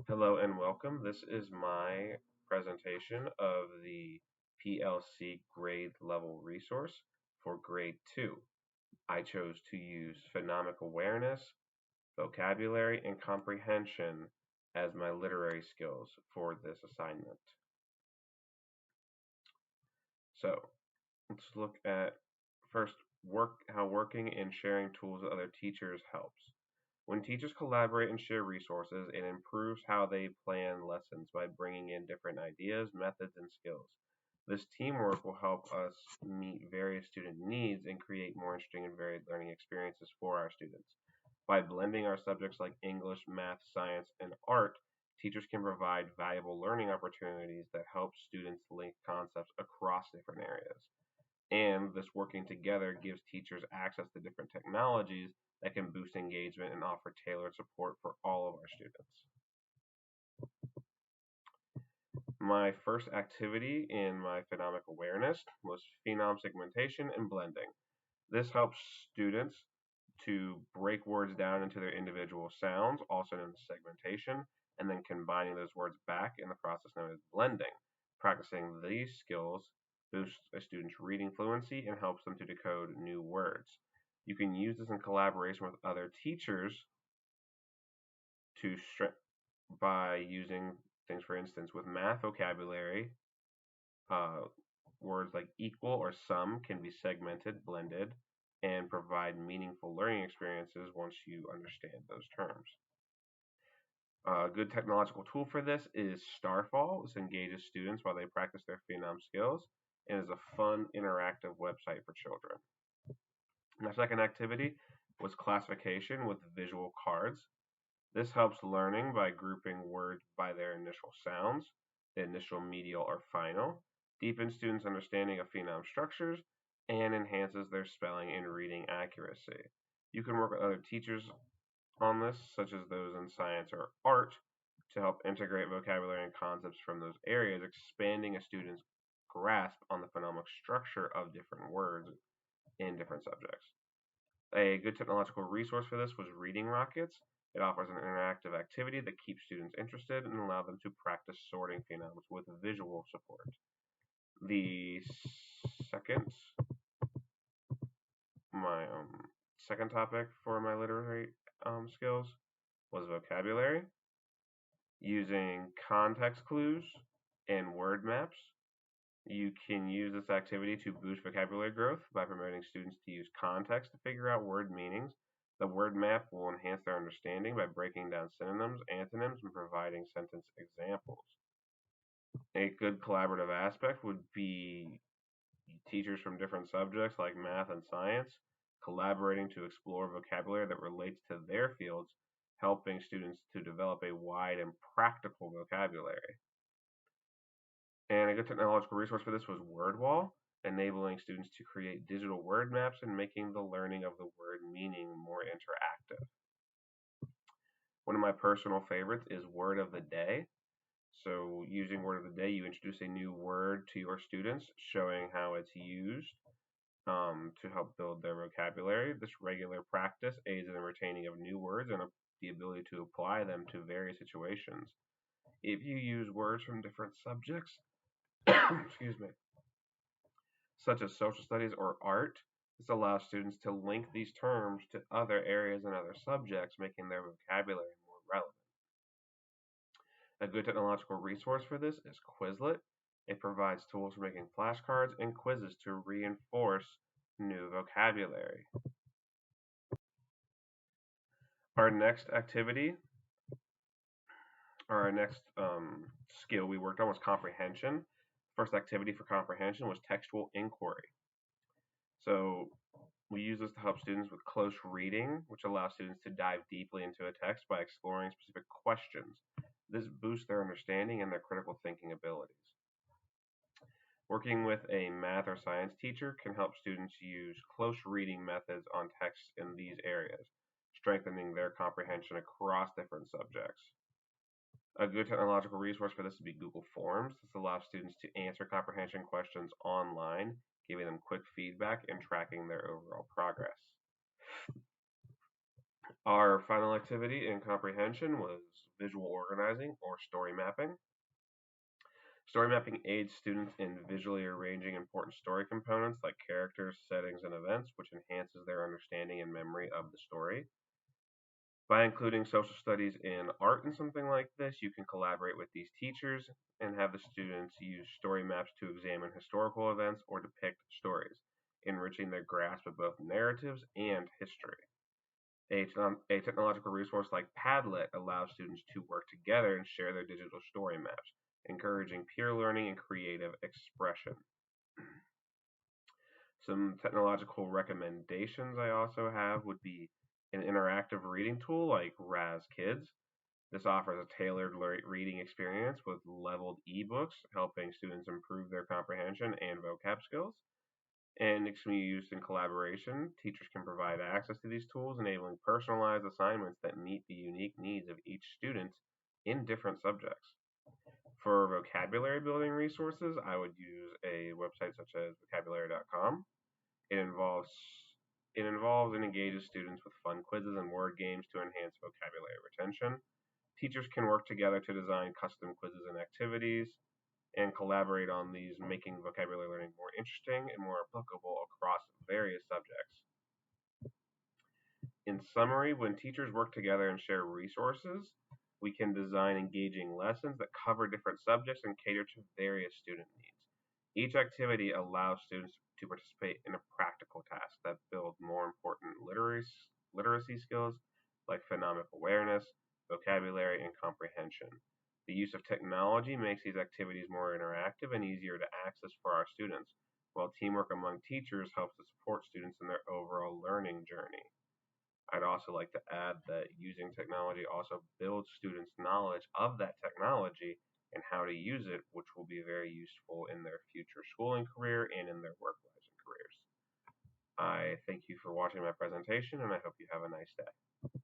Hello and welcome. This is my presentation of the PLC grade level resource for grade 2. I chose to use phonemic awareness, vocabulary, and comprehension as my literary skills for this assignment. So let's look at first how working and sharing tools with other teachers helps. When teachers collaborate and share resources, it improves how they plan lessons by bringing in different ideas, methods, and skills. This teamwork will help us meet various student needs and create more interesting and varied learning experiences for our students. By blending our subjects like English, math, science, and art, teachers can provide valuable learning opportunities that help students link concepts across different areas. And this working together gives teachers access to different technologies that can boost engagement and offer tailored support for all of our students. My first activity in my phonemic awareness was phenom segmentation and blending. This helps students to break words down into their individual sounds, also known as segmentation, and then combining those words back in the process known as blending. Practicing these skills boosts a student's reading fluency and helps them to decode new words. You can use this in collaboration with other teachers to by using things, for instance, with math vocabulary, uh, words like equal or sum can be segmented, blended, and provide meaningful learning experiences once you understand those terms. A good technological tool for this is Starfall. This engages students while they practice their phenom skills and is a fun, interactive website for children. My second activity was classification with visual cards. This helps learning by grouping words by their initial sounds, the initial, medial, or final, deepens students' understanding of phenom structures, and enhances their spelling and reading accuracy. You can work with other teachers on this, such as those in science or art, to help integrate vocabulary and concepts from those areas, expanding a student's grasp on the phonemic structure of different words in different subjects. A good technological resource for this was Reading Rockets. It offers an interactive activity that keeps students interested and allows them to practice sorting phenoms with visual support. The second, my second topic for my literary skills was vocabulary, using context clues and word maps. You can use this activity to boost vocabulary growth by promoting students to use context to figure out word meanings. The word map will enhance their understanding by breaking down synonyms, antonyms, and providing sentence examples. A good collaborative aspect would be teachers from different subjects like math and science collaborating to explore vocabulary that relates to their fields, helping students to develop a wide and practical vocabulary. And a good technological resource for this was WordWall, enabling students to create digital word maps and making the learning of the word meaning more interactive. One of my personal favorites is Word of the Day. So, using Word of the Day, you introduce a new word to your students, showing how it's used to help build their vocabulary. This regular practice aids in the retaining of new words and the ability to apply them to various situations. If you use words from different subjects, excuse me, such as social studies or art, this allows students to link these terms to other areas and other subjects, making their vocabulary more relevant. A good technological resource for this is Quizlet. It provides tools for making flashcards and quizzes to reinforce new vocabulary. Our next activity, or our next skill we worked on was comprehension. First activity for comprehension was textual inquiry. So we use this to help students with close reading, which allows students to dive deeply into a text by exploring specific questions. This boosts their understanding and their critical thinking abilities. Working with a math or science teacher can help students use close reading methods on texts in these areas, strengthening their comprehension across different subjects. A good technological resource for this would be Google Forms. This allows students to answer comprehension questions online, giving them quick feedback and tracking their overall progress. Our final activity in comprehension was visual organizing or story mapping. Story mapping aids students in visually arranging important story components like characters, settings, and events, which enhances their understanding and memory of the story. By including social studies in art in something like this, you can collaborate with these teachers and have the students use story maps to examine historical events or depict stories, enriching their grasp of both narratives and history. A technological resource like Padlet allows students to work together and share their digital story maps, encouraging peer learning and creative expression. Some technological recommendations I also have would be an interactive reading tool like Raz Kids. This offers a tailored reading experience with leveled ebooks, helping students improve their comprehension and vocab skills. And it can be used in collaboration. Teachers can provide access to these tools, enabling personalized assignments that meet the unique needs of each student in different subjects. For vocabulary building resources, I would use a website such as vocabulary.com. It involves it involves and engages students with fun quizzes and word games to enhance vocabulary retention. Teachers can work together to design custom quizzes and activities and collaborate on these, making vocabulary learning more interesting and more applicable across various subjects. In summary, when teachers work together and share resources, we can design engaging lessons that cover different subjects and cater to various student needs. Each activity allows students to participate in a practical task that builds more important literacy skills like phonemic awareness, vocabulary, and comprehension. The use of technology makes these activities more interactive and easier to access for our students, while teamwork among teachers helps to support students in their overall learning journey. I'd also like to add that using technology also builds students' knowledge of that technology and how to use it, which will be very useful in their future schooling career and in their work lives and careers. I thank you for watching my presentation, and I hope you have a nice day.